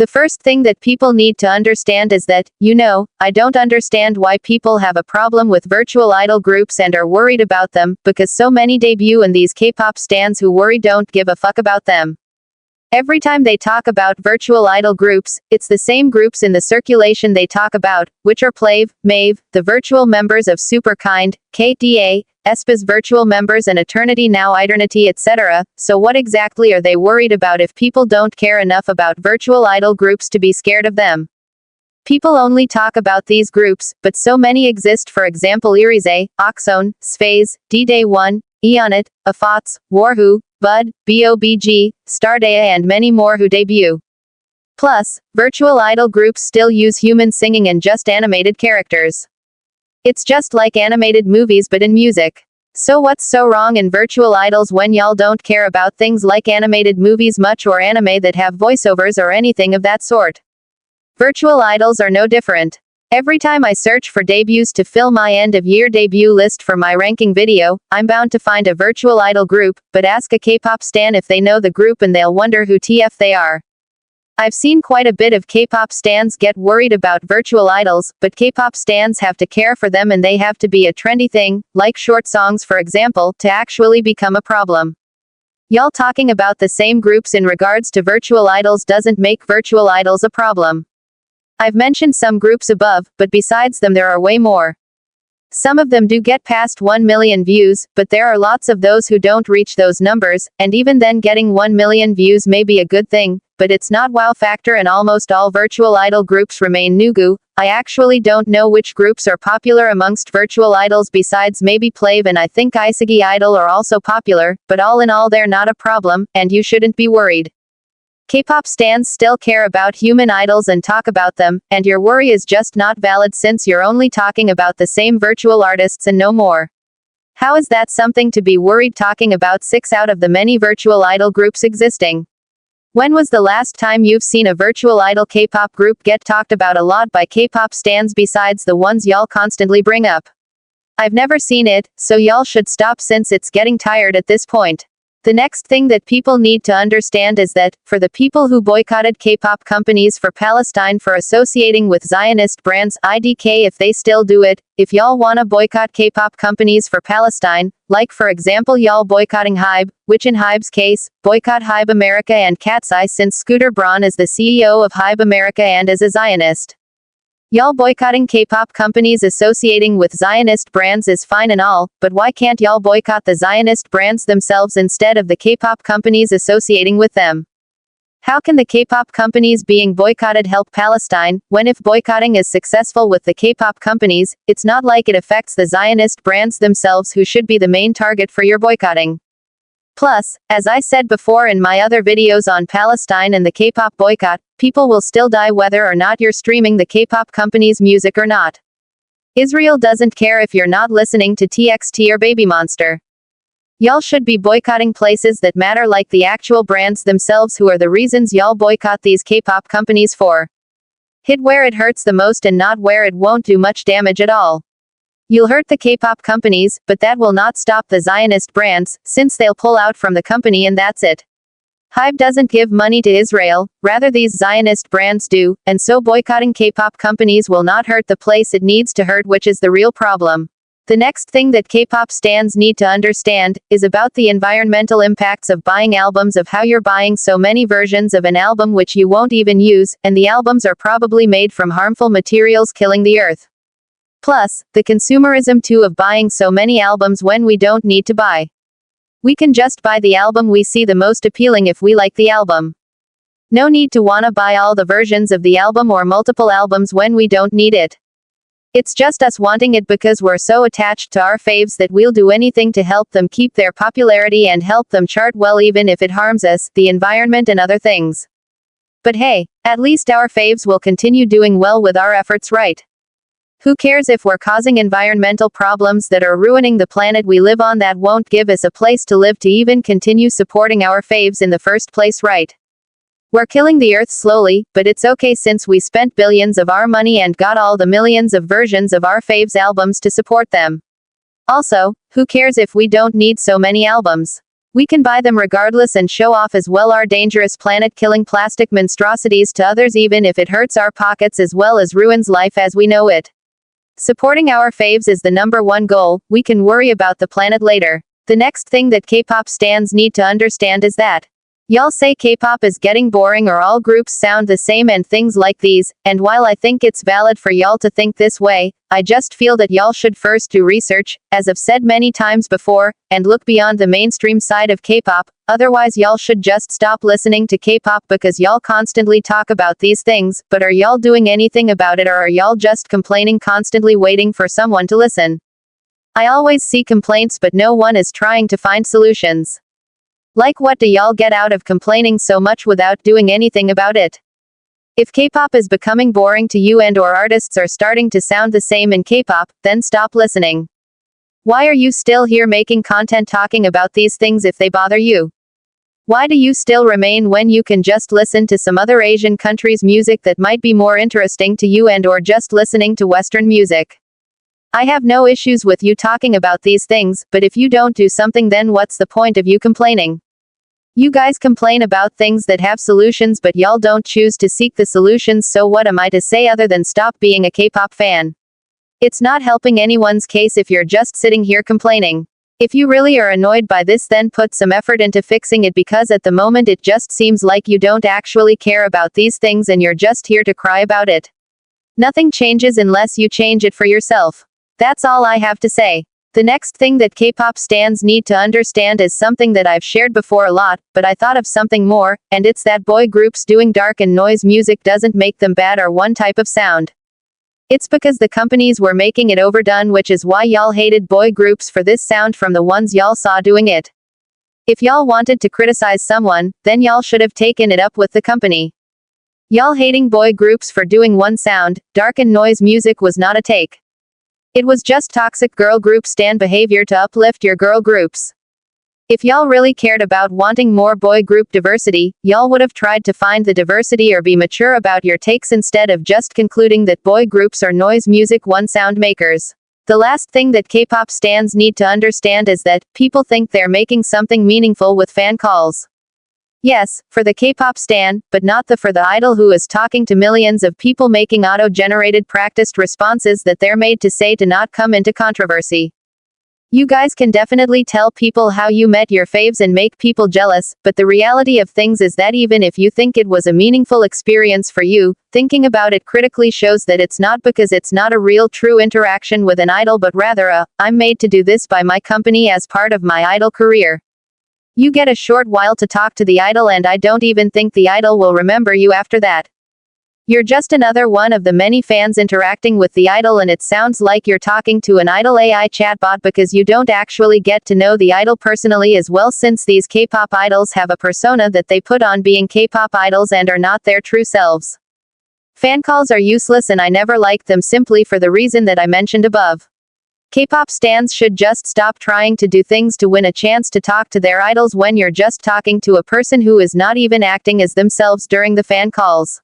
The first thing that people need to understand is that, I don't understand why people have a problem with virtual idol groups and are worried about them, because so many debut and these K-pop stans who worry don't give a fuck about them. Every time they talk about virtual idol groups, it's the same groups in the circulation they talk about, which are Plave, Mave, the virtual members of Superkind, KDA, aespa's virtual members and Eternity Now Eternity etc. So what exactly are they worried about if people don't care enough about virtual idol groups to be scared of them? People only talk about these groups, but so many exist, for example Irize, Oxone, SMORZ, D-Day1, Eonit, Afots, Warhu, Bud, BOBG, Stardaya and many more who debut. Plus, virtual idol groups still use human singing and just animated characters. It's just like animated movies but in music. So what's so wrong in virtual idols when y'all don't care about things like animated movies much or anime that have voiceovers or anything of that sort? Virtual idols are no different. Every time I search for debuts to fill my end-of-year debut list for my ranking video, I'm bound to find a virtual idol group, but ask a K-pop stan if they know the group and they'll wonder who TF they are. I've seen quite a bit of K-pop stans get worried about virtual idols, but K-pop stans have to care for them and they have to be a trendy thing, like short songs for example, to actually become a problem. Y'all talking about the same groups in regards to virtual idols doesn't make virtual idols a problem. I've mentioned some groups above, but besides them there are way more. Some of them do get past 1 million views, but there are lots of those who don't reach those numbers, and even then getting 1 million views may be a good thing, but it's not wow factor and almost all virtual idol groups remain nugu. I actually don't know which groups are popular amongst virtual idols besides maybe Plave and I think Isagi Idol are also popular, but all in all they're not a problem, and you shouldn't be worried. K-pop stans still care about human idols and talk about them, and your worry is just not valid since you're only talking about the same virtual artists and no more. How is that something to be worried talking about 6 out of the many virtual idol groups existing? When was the last time you've seen a virtual idol K-pop group get talked about a lot by K-pop stans besides the ones y'all constantly bring up? I've never seen it, so y'all should stop since it's getting tired at this point. The next thing that people need to understand is that, for the people who boycotted K-pop companies for Palestine for associating with Zionist brands IDK if they still do it, if y'all wanna boycott K-pop companies for Palestine, like for example y'all boycotting Hybe, which in Hybe's case, boycott Hybe America and Cat's Eye since Scooter Braun is the CEO of Hybe America and is a Zionist. Y'all boycotting K-pop companies associating with Zionist brands is fine and all, but why can't y'all boycott the Zionist brands themselves instead of the K-pop companies associating with them? How can the K-pop companies being boycotted help Palestine, when if boycotting is successful with the K-pop companies, it's not like it affects the Zionist brands themselves who should be the main target for your boycotting? Plus, as I said before in my other videos on Palestine and the K-pop boycott, people will still die whether or not you're streaming the K-pop company's music or not. Israel doesn't care if you're not listening to TXT or Baby Monster. Y'all should be boycotting places that matter like the actual brands themselves who are the reasons y'all boycott these K-pop companies for. Hit where it hurts the most and not where it won't do much damage at all. You'll hurt the K-pop companies, but that will not stop the Zionist brands, since they'll pull out from the company and that's it. Hybe doesn't give money to Israel, rather these Zionist brands do, and so boycotting K-pop companies will not hurt the place it needs to hurt, which is the real problem. The next thing that K-pop stans need to understand, is about the environmental impacts of buying albums, of how you're buying so many versions of an album which you won't even use, and the albums are probably made from harmful materials killing the earth. Plus, the consumerism too of buying so many albums when we don't need to buy. We can just buy the album we see the most appealing if we like the album. No need to wanna buy all the versions of the album or multiple albums when we don't need it. It's just us wanting it because we're so attached to our faves that we'll do anything to help them keep their popularity and help them chart well even if it harms us, the environment and other things. But hey, at least our faves will continue doing well with our efforts, right? Who cares if we're causing environmental problems that are ruining the planet we live on? That won't give us a place to live to even continue supporting our faves in the first place, right? We're killing the earth slowly, but it's okay since we spent billions of our money and got all the millions of versions of our faves albums to support them. Also, who cares if we don't need so many albums? We can buy them regardless and show off as well our dangerous planet-killing plastic monstrosities to others even if it hurts our pockets as well as ruins life as we know it. Supporting our faves is the #1 goal, we can worry about the planet later. The next thing that K-pop stans need to understand is that y'all say K-pop is getting boring or all groups sound the same and things like these, and while I think it's valid for y'all to think this way, I just feel that y'all should first do research, as I've said many times before, and look beyond the mainstream side of K-pop, otherwise y'all should just stop listening to K-pop because y'all constantly talk about these things, but are y'all doing anything about it or are y'all just complaining constantly waiting for someone to listen? I always see complaints but no one is trying to find solutions. Like what do y'all get out of complaining so much without doing anything about it? If K-pop is becoming boring to you and or artists are starting to sound the same in K-pop, then stop listening. Why are you still here making content talking about these things if they bother you? Why do you still remain when you can just listen to some other Asian country's music that might be more interesting to you and or just listening to Western music? I have no issues with you talking about these things, but if you don't do something then what's the point of you complaining? You guys complain about things that have solutions but y'all don't choose to seek the solutions, so what am I to say other than stop being a K-pop fan? It's not helping anyone's case if you're just sitting here complaining. If you really are annoyed by this then put some effort into fixing it because at the moment it just seems like you don't actually care about these things and you're just here to cry about it. Nothing changes unless you change it for yourself. That's all I have to say. The next thing that K-pop stans need to understand is something that I've shared before a lot, but I thought of something more, and it's that boy groups doing dark and noise music doesn't make them bad or one type of sound. It's because the companies were making it overdone, which is why y'all hated boy groups for this sound from the ones y'all saw doing it. If y'all wanted to criticize someone, then y'all should have taken it up with the company. Y'all hating boy groups for doing one sound, dark and noise music was not a take. It was just toxic girl group stan behavior to uplift your girl groups. If y'all really cared about wanting more boy group diversity, y'all would have tried to find the diversity or be mature about your takes instead of just concluding that boy groups are noise music one sound makers. The last thing that K-pop stans need to understand is that people think they're making something meaningful with fan calls. Yes, for the K-pop stan, but not for the idol who is talking to millions of people making auto-generated practiced responses that they're made to say to not come into controversy. You guys can definitely tell people how you met your faves and make people jealous, but the reality of things is that even if you think it was a meaningful experience for you, thinking about it critically shows that it's not, because it's not a real true interaction with an idol but rather I'm made to do this by my company as part of my idol career. You get a short while to talk to the idol and I don't even think the idol will remember you after that. You're just another one of the many fans interacting with the idol, and it sounds like you're talking to an idol AI chatbot because you don't actually get to know the idol personally as well, since these K-pop idols have a persona that they put on being K-pop idols and are not their true selves. Fan calls are useless and I never liked them simply for the reason that I mentioned above. K-pop stans should just stop trying to do things to win a chance to talk to their idols when you're just talking to a person who is not even acting as themselves during the fan calls.